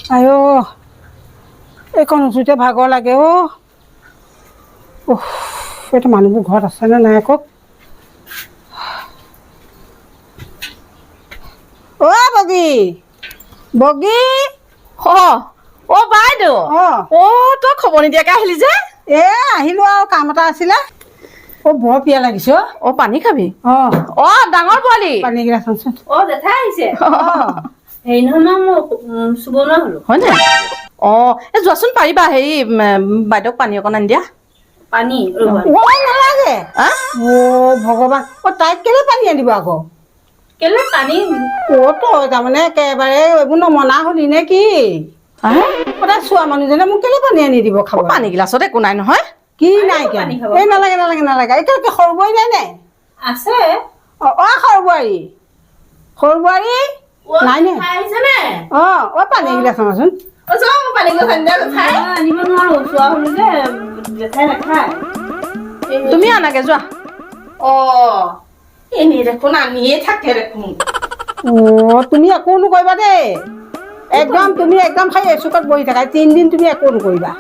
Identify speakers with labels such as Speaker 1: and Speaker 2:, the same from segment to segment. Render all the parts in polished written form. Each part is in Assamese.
Speaker 1: আইও এইকণ উঠোতে ভাগৰ লাগে এইটো মানুহবোৰ ঘৰত আছেনে নাই আকৌ বগী বগী
Speaker 2: বাইদেউ তই খবৰ নিদিয়াকে আহিলি যে
Speaker 1: আহিলো আৰু কাম এটা আছিলে বৰ পিয়া লাগিছে
Speaker 2: পানী খাবি ডাঙৰ পোৱালি
Speaker 1: পানী গিলাচ আনচোন
Speaker 2: জেঠাই আহিছে হেৰি নহয় মই চুব নোৱাৰা হলো হয় নাই যোৱাচোন পাৰিবা হেৰি বাইদেউক পানী অকণ আনি দিয়া পানী
Speaker 1: নালাগে ভগৱান তাইক কেলে পানী আনিব আকৌ
Speaker 2: কেলে পানী
Speaker 1: তই তাৰমানে একেবাৰে এইবোৰ নমনা হলি নে কি সদায় চোৱা মানুহজনে মোক কেলে পানী আনি দিব খাব
Speaker 2: পানী গিলাচত একো নাই নহয়
Speaker 1: কি নাই এই নালাগে নালাগে নালাগে একেলগে সৰু বোৱাৰী নাই নে
Speaker 2: আছে
Speaker 1: সৰু বোৱাৰী নাই নে পানী এগিলাচ আনাচোন
Speaker 2: তুমি আনাগে যোৱা এনেই দেখোন আনিয়ে থাকে দেখোন
Speaker 1: তুমি একো নকৰিবা দেই একদম তুমি একদম খাই এচুকত বহি থাকা 3 দিন তুমি একো নকৰিবা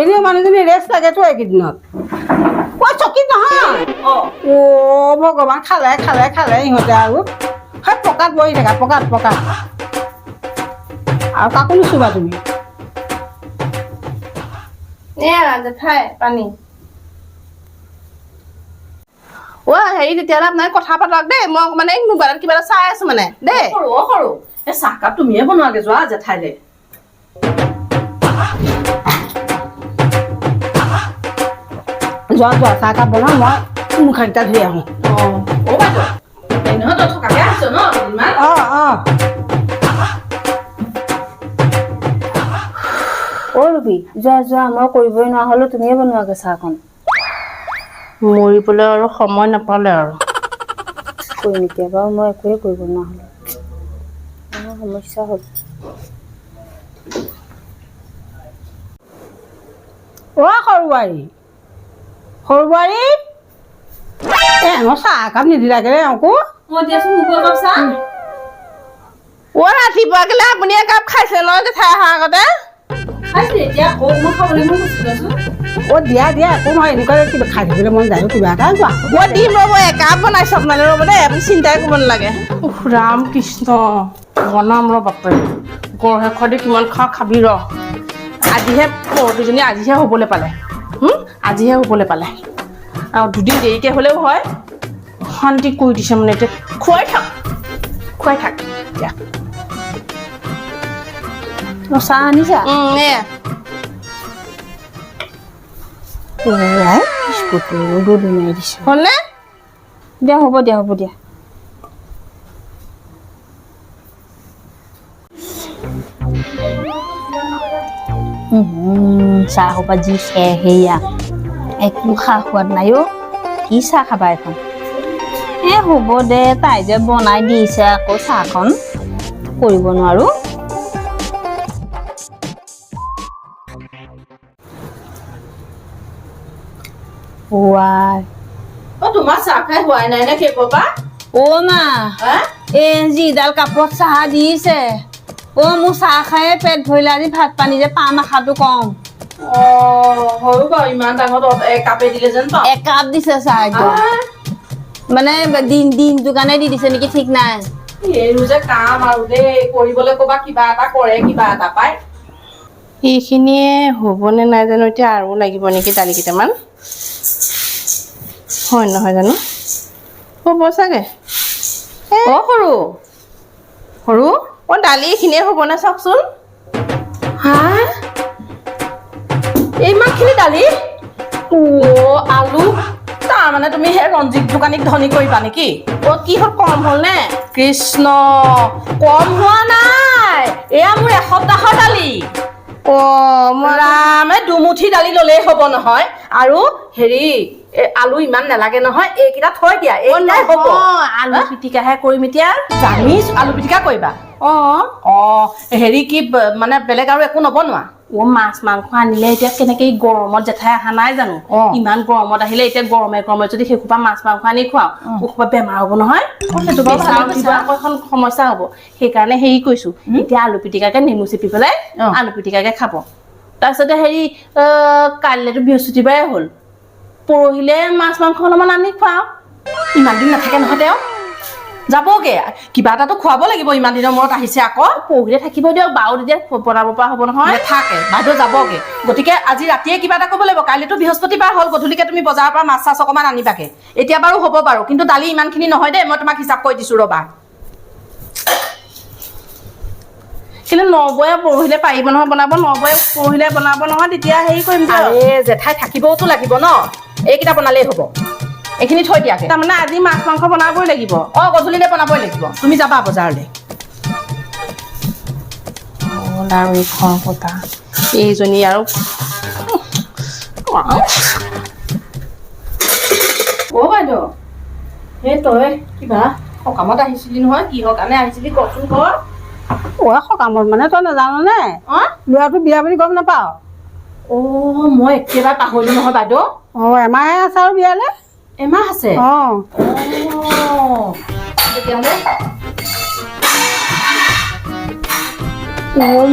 Speaker 1: এনেও মানুহজনী ৰেষ্ট লাগেতো এইকেইদিনত চকীত নহয় ভগৱান খালে খালে খালে ইহঁতে আৰু পকাত বহি থাকা পকাত আৰু কাকো নুচুবা তুমি
Speaker 2: জেঠাই পানী হেৰি তেতিয়াহ'লে আপোনাক কথা পাতক দেই মই মানে মোবাইলত কিবা এটা চাই আছো মানে দেই সৰু চাহকাপ তুমিয়ে বনোৱাগে যোৱা জেঠাইলে
Speaker 1: যোৱা চাহকাপ বনাওঁ মই মুখ হাতকেইটা ধুই আহোঁ
Speaker 2: বাইদেউ নহয় তই থকাকে আহিছ ন
Speaker 3: ৰবি যোৱা মই কৰিবই নোৱাৰা হলো তুমিয়ে বনোৱাগে চাহখন
Speaker 2: মৰিবলৈ আৰু সময় নাপালে আৰু
Speaker 3: কৰি নেকি বাৰু মই একোৱে কৰিব নোৱাৰা হলো সমস্যা হ'ল
Speaker 1: সৰু বোৱাৰী মই চাহকাপ নিদিলাগে আকৌ
Speaker 2: ৰাতিপুৱা কেলে আপুনি একাপ খাইছে নহয় জেঠাই অহাৰ আগতে
Speaker 1: দিয়া একো নহয় এনেকুৱা কিবা খাই থাকিবলৈ মন যায় কিবা এটা যোৱা
Speaker 2: মই দিম ৰ'ব একাপ বনাইছো আপোনালে ৰ'ব দেই আপুনি চিন্তাই কৰিব নালাগে ৰাম কৃষ্ণ বনাম ৰ বাপৰে গড় শেষৰ দি কিমান খাবি ৰ আজিহে দুজনী আজিহে হ'বলৈ পালে আৰু দুদিন দেৰিকে হ'লেও হয় শান্তি কৰি দিছে মানে এতিয়া খুৱাই থাক দিয়া
Speaker 3: চাহ আনিছা
Speaker 2: হ'লনে
Speaker 3: দিয়া হ'ব দিয়া চাহ সোপা যি সেয়া একো খা সোৱাদ নাই কি চাহ খাবা এখন হ'ব দে তাই যে বনাই দিছে আকৌ চাহখন কৰিব নোৱাৰো
Speaker 2: তোমাৰ চাহ খাই হোৱাই নাই নে কেইবা
Speaker 3: মা যিডাল কাপত চাহ দিছে মোৰ চাহ খায়ে পেট ভৰিলে আজি ভাত পানী যে পাম আশাটো কম
Speaker 2: সৰু বাৰু ইমান ডাঙৰ একাপে দিলে যেন পাওঁ
Speaker 3: একাপ দিছে চাহ মানে দিনটোৰ কাৰণে দি দিছে নেকি ঠিক নাই
Speaker 2: এইটো যে কাম আৰু দেই কৰিবলৈ ক'বা কিবা এটা কৰে কিবা এটা পাই এইখিনিয়ে হ'বনে নাই জানো এতিয়া আৰু লাগিব নেকি দালি কেইটামান হয় নহয় জানো হ'ব চাগে সৰু দালি এইখিনিয়ে হ'বনে চাওকচোন ইমানখিনি দালি আলু তাৰমানে তুমি সেই ৰঞ্জিত দোকানীক ধনী কৰিবা নেকি কি হ'ল কম হ'ল নে কৃষ্ণ কম হোৱা নাই এয়া মোৰ এসপ্তাহৰ দালি দুমুঠি দালি ললেই হ'ব নহয় আৰু হেৰি আলু ইমান নালাগে নহয় এইকেইটা থৈ দিয়া আলু পিটিকাহে কৰিম এতিয়া জানিছ আলু পিটিকা কৰিবা হেৰি কি মানে বেলেগ আৰু একো নবনোৱা মাছ মাংস আনিলে এতিয়া কেনেকে এই গৰমত জেঠাই অহা নাই জানো ইমান গৰমত আহিলে এতিয়া গৰমে যদি সেইসোপা মাছ মাংস আনি খুৱাওঁ সোপা বেমাৰ হ'ব নহয় আকৌ এখন সমস্যা হ'ব সেইকাৰণে হেৰি কৈছো এতিয়া আলু পিটিকাকে নেমু চেপি পেলাই আলু পিটিকাকে খাব তাৰপিছতে হেৰি কাইলৈতো বৃহস্পতিবাৰে হ'ল পৰহিলে মাছ মাংস অলপমান আনি খুৱাওঁ ইমান দিন নাথাকে নহয় তেওঁ যাবগে কিবা এটাতো খুৱাব লাগিব ইমান দিনৰ মূৰত আহিছে আকৌ পৰহিলে থাকিব দিয়ক বাৰু তেতিয়া বনাব পৰা হ'ব নহয় থাকে বাইদেউ যাবগে গতিকে আজি ৰাতিয়ে কিবা এটা কৰিব লাগিব কাইলৈতো বৃহস্পতিবাৰ হ'ল গধূলিকে তুমি বজাৰৰ পৰা মাছ চাছ অকণমান আনিবাগে এতিয়া বাৰু হ'ব বাৰু কিন্তু দালি ইমানখিনি নহয় দেই মই তোমাক হিচাপ কৰি দিছোঁ ৰ'বা কিন্তু নবয়ে পৰহিলে পাৰিব নহয় বনাব নবয়ে পৰহিলে বনাব নহয় তেতিয়া হেৰি কৰিম জেঠাই থাকিবওতো লাগিব ন এইকেইটা বনালেই হ'ব এইখিনি থৈ দিয়াকে তাৰমানে আজি মাছ মাংস বনাবই লাগিব গধূলিলে বনাবই লাগিব তুমি যাবা বজাৰলৈ আৰু এই খং পতা এইজনী আৰু বাইদেউ এই তই কিবা সকামত আহিছিলি নহয় কিহৰ কাৰণে আহিছিলি কচোন ক
Speaker 1: সকামত মানে তই নাজাননে ল'ৰাটো বিয়া বুলি গম নাপাৱ
Speaker 2: মই একেবাৰে পাহৰিলো নহয় বাইদেউ
Speaker 1: এমাহে আছে আৰু বিয়ালে
Speaker 2: এমাহ আছে তেতিয়াহ'লে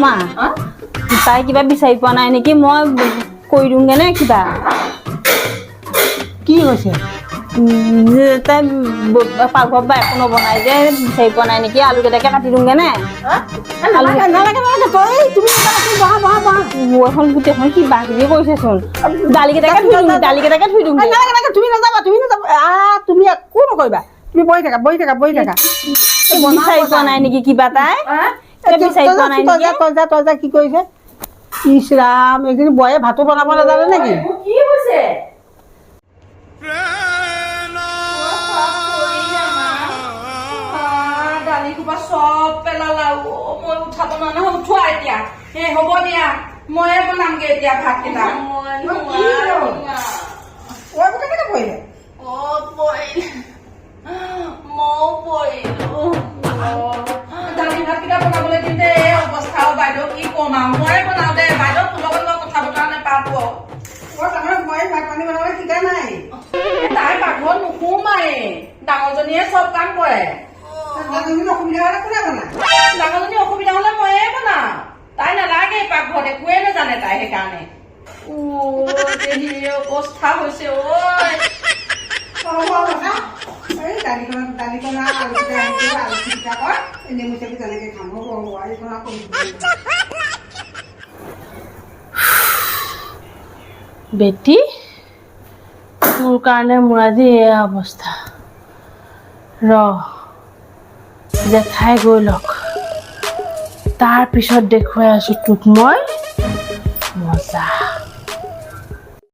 Speaker 3: মা তাই কিবা বিচাৰি পোৱা নাই নেকি মই কৰি দিওঁগে নে কিবা
Speaker 1: কি হৈছে
Speaker 3: তাই পাকঘৰত বা একো নবনাই যে বিচাৰি পোৱা নাই নেকি আলুকেইটাকে কাটি দিওঁগে নে এখন গোটেইখন কিবা কিবি কৰিছেচোন দালিকেইটাকে থৈ দিওঁ
Speaker 1: তুমি নাযাবা তুমি একো নকৰিবা তুমি বহি থাকা
Speaker 3: বিচাৰি পোৱা নাই নেকি কিবা তাই বিচাৰি পোৱা নাই নেকি
Speaker 1: তই যা কি কৰিছে ইছ ৰাম এইখিনি বয়ে ভাতো বনাব নাজানে নেকি
Speaker 2: কি হৈছে দালি কোবা চব পেলালা মই উঠাব নহয় উঠোৱা এতিয়া হ'ব দিয়া ময়ে বনামগে এতিয়া ভাতকেইটা দালি ভাতকেইটা বনাবলৈ দিওঁতে এই অৱস্থা বাইদেউ কি কম আৰু ময়ে বনাওঁ দে বাইদেউ তোৰ লগত মই কথা বতৰা নাপাতো মই ভাত পানী বনাবলৈ শিকা নাই তাই পাকঘৰত নোসোমায়ে ডাঙৰজনীয়ে চব কাম কৰে ডাঙৰজনী অসুবিধা হলে ময়ে বনাওঁ তাই নালাগে পাকঘৰত একোৱে নাজানে তাই সেইকাৰণে অৱস্থা হৈছে বেটি মোৰ কাৰণে মোৰ আজি এয়া অৱস্থা জেঠাই গৈ লওক তাৰপিছত দেখুৱাই আছো তোক মই মজা